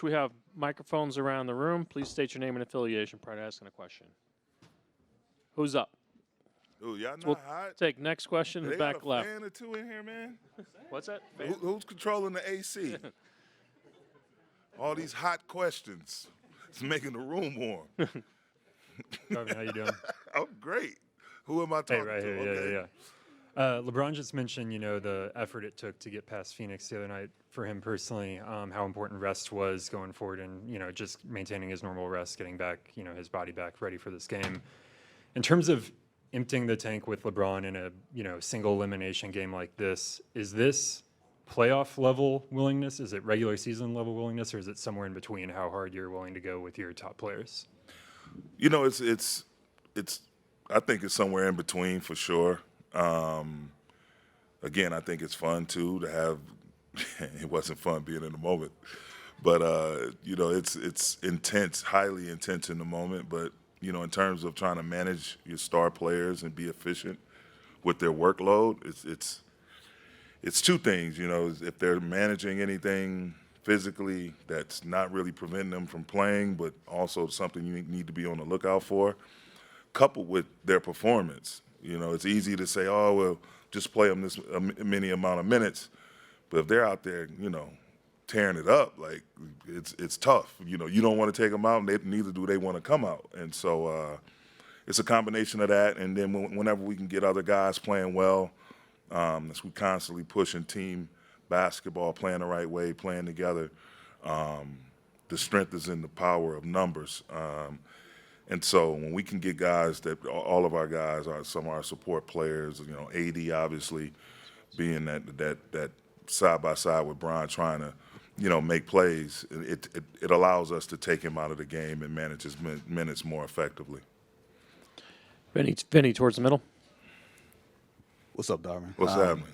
Coach, we have microphones around the room. Please state your name and affiliation prior to asking a question. Who's up? Ooh, y'all not We'll hot? take next question in They the back got a left. fan or two in here, man? What's that? Who's controlling the AC? All these hot questions. It's making the room warm. Darvin, how you doing? I'm great. Who am I talking Hey, right to? here. Okay. Yeah. LeBron just mentioned, the effort it took to get past Phoenix the other night for him personally, how important rest was going forward and, just maintaining his normal rest, getting back, his body back ready for this game. In terms of emptying the tank with LeBron in a, single elimination game like this, is this playoff level willingness? Is it regular season level willingness, or is it somewhere in between how hard you're willing to go with your top players? It's I think it's somewhere in between for sure. Again, I think it's fun too to have. It wasn't fun being in the moment, but it's intense, highly intense in the moment. But in terms of trying to manage your star players and be efficient with their workload, it's two things. If they're managing anything physically that's not really preventing them from playing, but also something you need to be on the lookout for, coupled with their performance. It's easy to say, oh, well, just play them this many amount of minutes. But if they're out there, tearing it up, like it's tough. You don't want to take them out, and neither do they want to come out. And so it's a combination of that. And then whenever we can get other guys playing well, as we constantly pushing team basketball, playing the right way, playing together, the strength is in the power of numbers. And so when we can get guys that all of our guys are some of our support players, AD obviously being that side by side with Bron trying to, make plays, it allows us to take him out of the game and manage his minutes more effectively. Vinny towards the middle. What's up, Darvin? What's happening?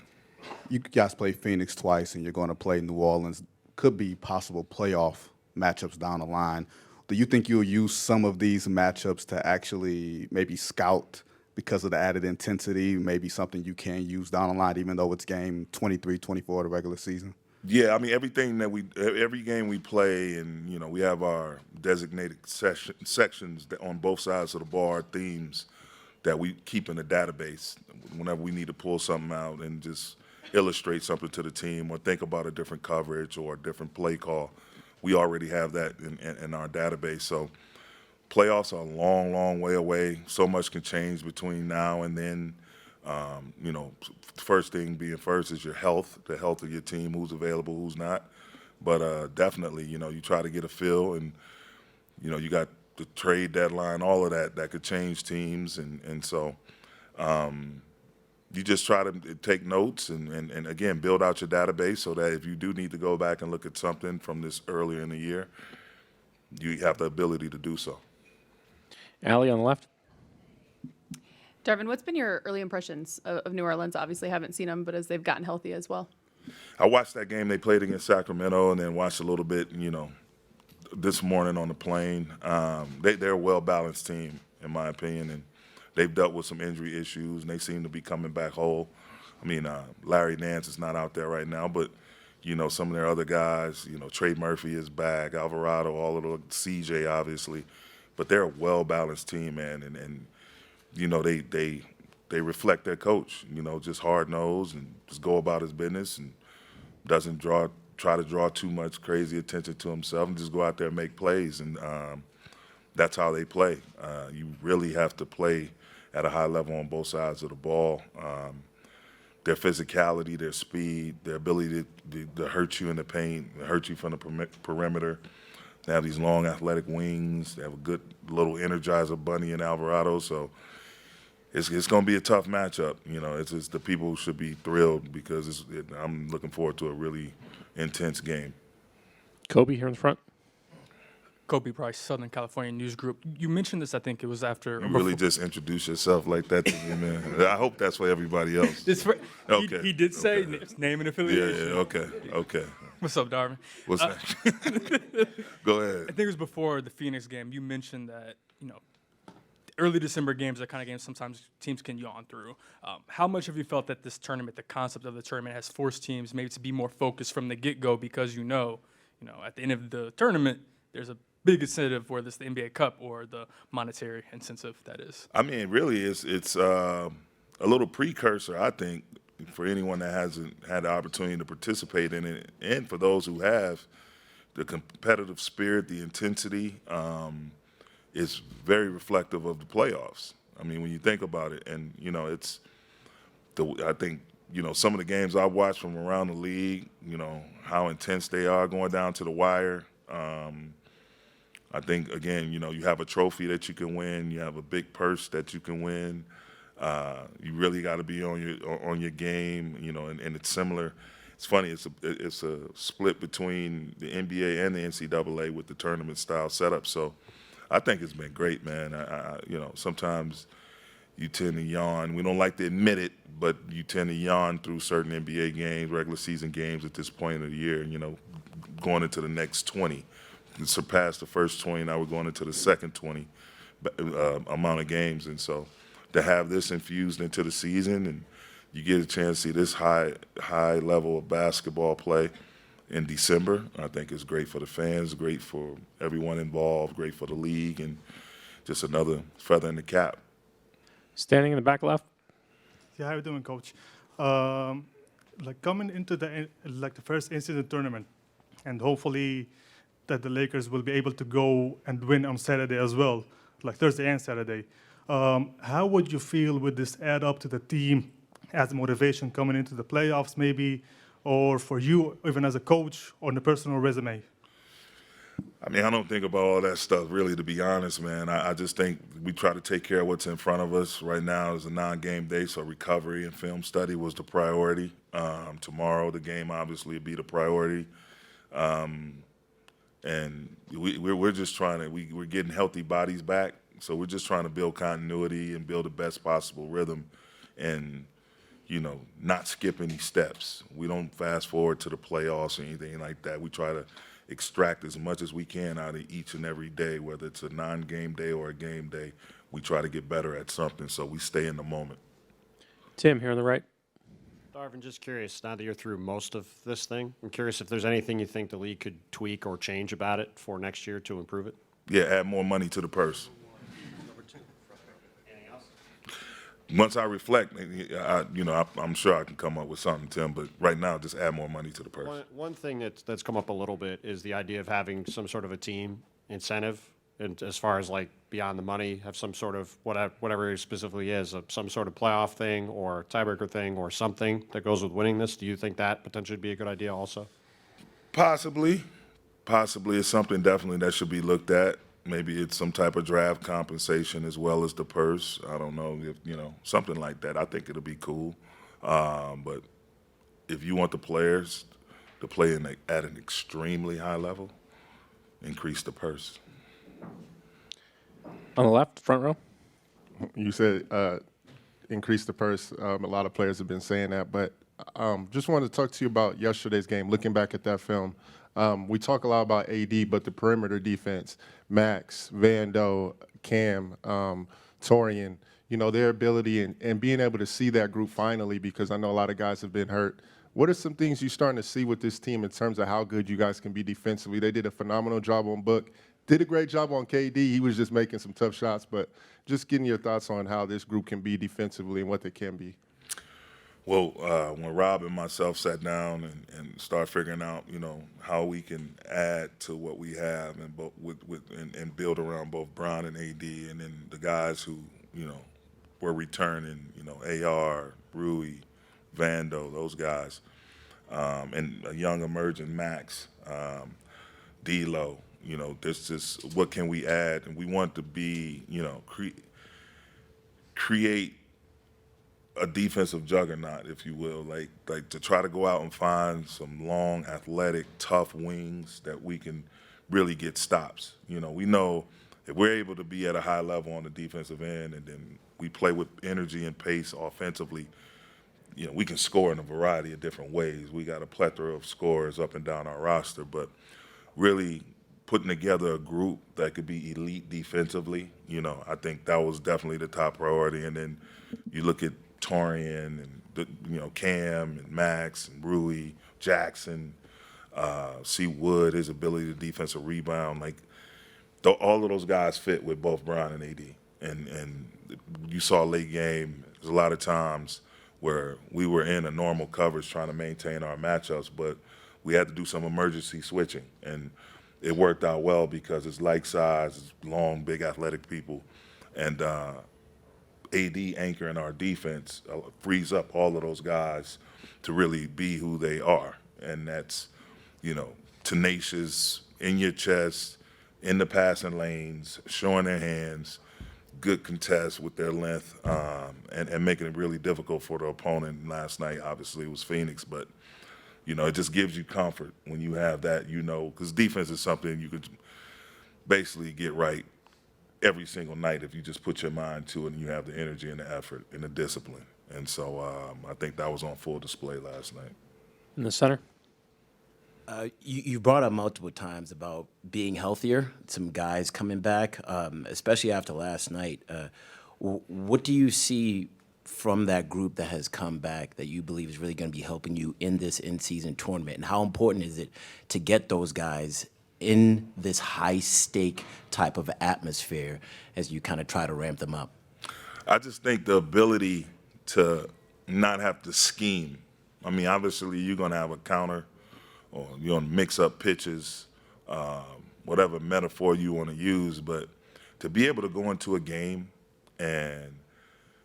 You guys played Phoenix twice, and you're going to play New Orleans. Could be possible playoff matchups down the line. Do you think you'll use some of these matchups to actually maybe scout because of the added intensity, maybe something you can use down the line, even though it's game 23, 24 of the regular season? Yeah, I mean, every game we play, and, we have our designated sections on both sides of the ball, our themes that we keep in the database whenever we need to pull something out and just illustrate something to the team or think about a different coverage or a different play call. We already have that in our database. So playoffs are a long, long way away. So much can change between now and then. First thing being first is your health, the health of your team, who's available, who's not. But definitely, you try to get a feel, and, you got the trade deadline, all of that could change teams. And so you just try to take notes and again, build out your database so that if you do need to go back and look at something from this earlier in the year, you have the ability to do so. Allie on the left. Darvin, what's been your early impressions of New Orleans? Obviously haven't seen them, but as they've gotten healthy as well. I watched that game they played against Sacramento and then watched a little bit, this morning on the plane. They're a well-balanced team, in my opinion, and they've dealt with some injury issues, and they seem to be coming back whole. I mean, Larry Nance is not out there right now, but, some of their other guys, Trey Murphy is back, Alvarado, all of the CJ, obviously. But they're a well-balanced team, man, and they reflect their coach, just hard-nosed and just go about his business and doesn't try to draw too much crazy attention to himself and just go out there and make plays. And that's how they play. You really have to play at a high level on both sides of the ball. Their physicality, their speed, their ability to hurt you in the paint, hurt you from the perimeter. They have these long athletic wings. They have a good little energizer bunny in Alvarado. So it's going to be a tough matchup. It's the people should be thrilled because I'm looking forward to a really intense game. Kobe here in the front. Kobe Price, Southern California News Group. You mentioned this, I think it was after. You really just introduce yourself like that to me, man. I hope that's for everybody else. Okay. He did say name and affiliation. Yeah, okay. What's up, Darvin? What's that? Go ahead. I think it was before the Phoenix game. You mentioned that, early December games are kind of games sometimes teams can yawn through. How much have you felt that this tournament, the concept of the tournament, has forced teams maybe to be more focused from the get-go because at the end of the tournament, there's a big incentive, whether it's the NBA Cup or the monetary incentive that is. I mean, really, it's a little precursor, I think, for anyone that hasn't had the opportunity to participate in it, and for those who have, the competitive spirit, the intensity, is very reflective of the playoffs. I mean, when you think about it, and I think some of the games I've watched from around the league, how intense they are going down to the wire. I think again, you have a trophy that you can win, you have a big purse that you can win. You really got to be on your game, and it's similar. It's funny. It's a split between the NBA and the NCAA with the tournament style setup. So I think it's been great, man. Sometimes you tend to yawn. We don't like to admit it, but you tend to yawn through certain NBA games, regular season games at this point of the year. Going into the next 20, surpassed the first 20. Now we're going into the second 20 amount of games, and so to have this infused into the season, and you get a chance to see this high level of basketball play in December, I think is great for the fans, great for everyone involved, great for the league, and just another feather in the cap. Standing in the back left. Yeah, how you doing, Coach? Coming into the first in-season tournament, and hopefully that the Lakers will be able to go and win on Saturday as well, like Thursday and Saturday. How would you feel with this add up to the team as motivation coming into the playoffs, maybe, or for you even as a coach on the personal resume? I mean, I don't think about all that stuff, really, to be honest, man. I just think we try to take care of what's in front of us. Right now is a non-game day, so recovery and film study was the priority. Tomorrow, the game obviously will be the priority. And we're just trying to, we're getting healthy bodies back, so we're just trying to build continuity and build the best possible rhythm and, not skip any steps. We don't fast forward to the playoffs or anything like that. We try to extract as much as we can out of each and every day, whether it's a non-game day or a game day. We try to get better at something, so we stay in the moment. Tim, here on the right. Darvin, just curious, now that you're through most of this thing, I'm curious if there's anything you think the league could tweak or change about it for next year to improve it? Yeah, add more money to the purse. Once I reflect, I'm sure I can come up with something, Tim, but right now, just add more money to the purse. One thing that's come up a little bit is the idea of having some sort of a team incentive, and as far as beyond the money, have some sort of whatever it specifically is, some sort of playoff thing or tiebreaker thing or something that goes with winning this. Do you think that potentially would be a good idea also? Possibly it's something definitely that should be looked at. Maybe it's some type of draft compensation as well as the purse. I don't know if, something like that. I think it'll be cool. But if you want the players to play at an extremely high level, increase the purse. On the left, front row. You said increase the purse. A lot of players have been saying that, but just wanted to talk to you about yesterday's game. Looking back at that film, we talk a lot about AD, but the perimeter defense, Max, Vando, Cam, Torian, their ability and being able to see that group finally, because I know a lot of guys have been hurt. What are some things you're starting to see with this team in terms of how good you guys can be defensively? They did a phenomenal job on Book. Did a great job on KD. He was just making some tough shots, but just getting your thoughts on how this group can be defensively and what they can be. Well, when Rob and myself sat down and started figuring out, how we can add to what we have and build around both Brown and AD, and then the guys who, were returning, AR, Rui, Vando, those guys, and a young emerging Max, D-Lo. This is what can we add, and we want to be, create a defensive juggernaut, if you will, like to try to go out and find some long, athletic, tough wings that we can really get stops. We know if we're able to be at a high level on the defensive end, and then we play with energy and pace offensively, we can score in a variety of different ways. We got a plethora of scorers up and down our roster, but really putting together a group that could be elite defensively, I think that was definitely the top priority. And then you look at Torian and Cam and Max and Rui, Jackson, See Wood, his ability to defensive rebound. Like, all of those guys fit with both Bron and AD. And you saw late game, there's a lot of times where we were in a normal coverage trying to maintain our matchups, but we had to do some emergency switching. And it worked out well because it's like size, it's long, big, athletic people. And AD anchoring our defense frees up all of those guys to really be who they are. And that's, tenacious, in your chest, in the passing lanes, showing their hands, good contests with their length, and making it really difficult for the opponent. Last night, obviously, it was Phoenix, but, it just gives you comfort when you have that, because defense is something you could basically get right every single night if you just put your mind to it and you have the energy and the effort and the discipline. And so I think that was on full display last night. In the center. You brought up multiple times about being healthier, some guys coming back, especially after last night. What do you see from that group that has come back that you believe is really going to be helping you in this in-season tournament? And how important is it to get those guys in this high-stake type of atmosphere as you kind of try to ramp them up? I just think the ability to not have to scheme. I mean, obviously, you're going to have a counter, or you're going to mix up pitches, whatever metaphor you want to use, but to be able to go into a game and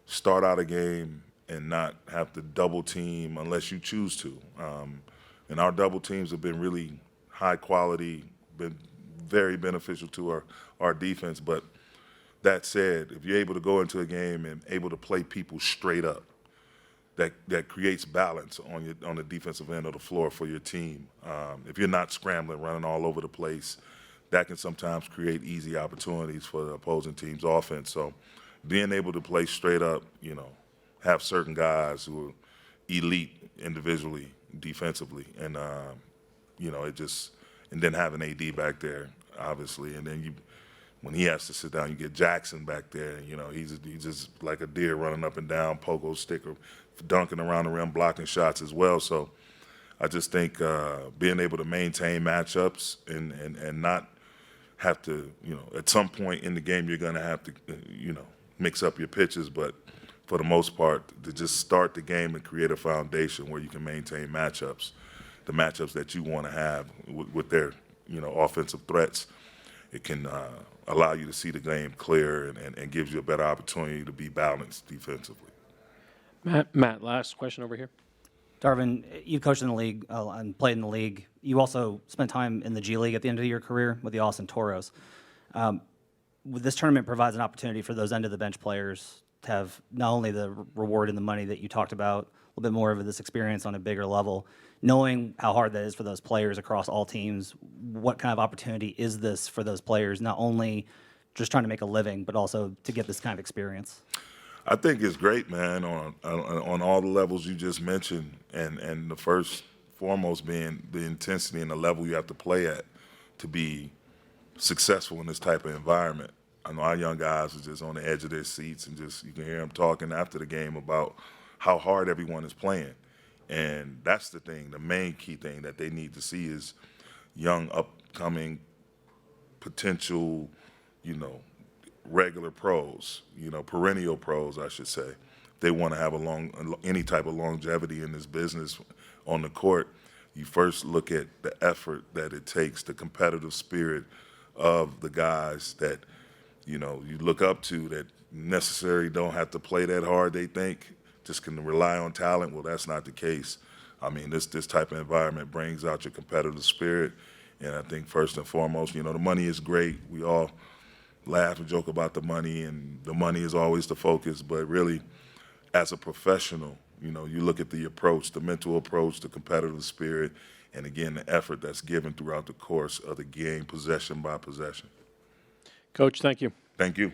start out a game and not have to double team unless you choose to. And our double teams have been really high quality, been very beneficial to our defense. But that said, if you're able to go into a game and able to play people straight up, that creates balance on the defensive end of the floor for your team. If you're not scrambling, running all over the place, that can sometimes create easy opportunities for the opposing team's offense. So being able to play straight up, have certain guys who are elite individually, defensively, and and then having AD back there, obviously, and then when he has to sit down, you get Jackson back there. He's just like a deer running up and down, pogo sticker, dunking around the rim, blocking shots as well. So I just think being able to maintain matchups and not have to, at some point in the game you're going to have to, mix up your pitches, but for the most part, to just start the game and create a foundation where you can maintain matchups, the matchups that you want to have with their, offensive threats. It can allow you to see the game clear and gives you a better opportunity to be balanced defensively. Matt, last question over here. Darvin, you coached in the league and played in the league. You also spent time in the G League at the end of your career with the Austin Toros. This tournament provides an opportunity for those end-of-the-bench players to have not only the reward and the money that you talked about, a little bit more of this experience on a bigger level. Knowing how hard that is for those players across all teams, what kind of opportunity is this for those players, not only just trying to make a living, but also to get this kind of experience? I think it's great, man, on all the levels you just mentioned, and the first foremost being the intensity and the level you have to play at to be successful in this type of environment. I know our young guys are just on the edge of their seats, and just you can hear them talking after the game about how hard everyone is playing. And that's the thing, the main key thing that they need to see is young, upcoming, potential, regular pros, perennial pros, I should say. They want to have any type of longevity in this business on the court. You first look at the effort that it takes, the competitive spirit of the guys that, you look up to, that necessarily don't have to play that hard, they think, just can rely on talent. Well, that's not the case. I mean, this type of environment brings out your competitive spirit. And I think first and foremost, the money is great. We all laugh and joke about the money, and the money is always the focus. But really, as a professional, you look at the approach, the mental approach, the competitive spirit, and again, the effort that's given throughout the course of the game, possession by possession. Coach, thank you. Thank you.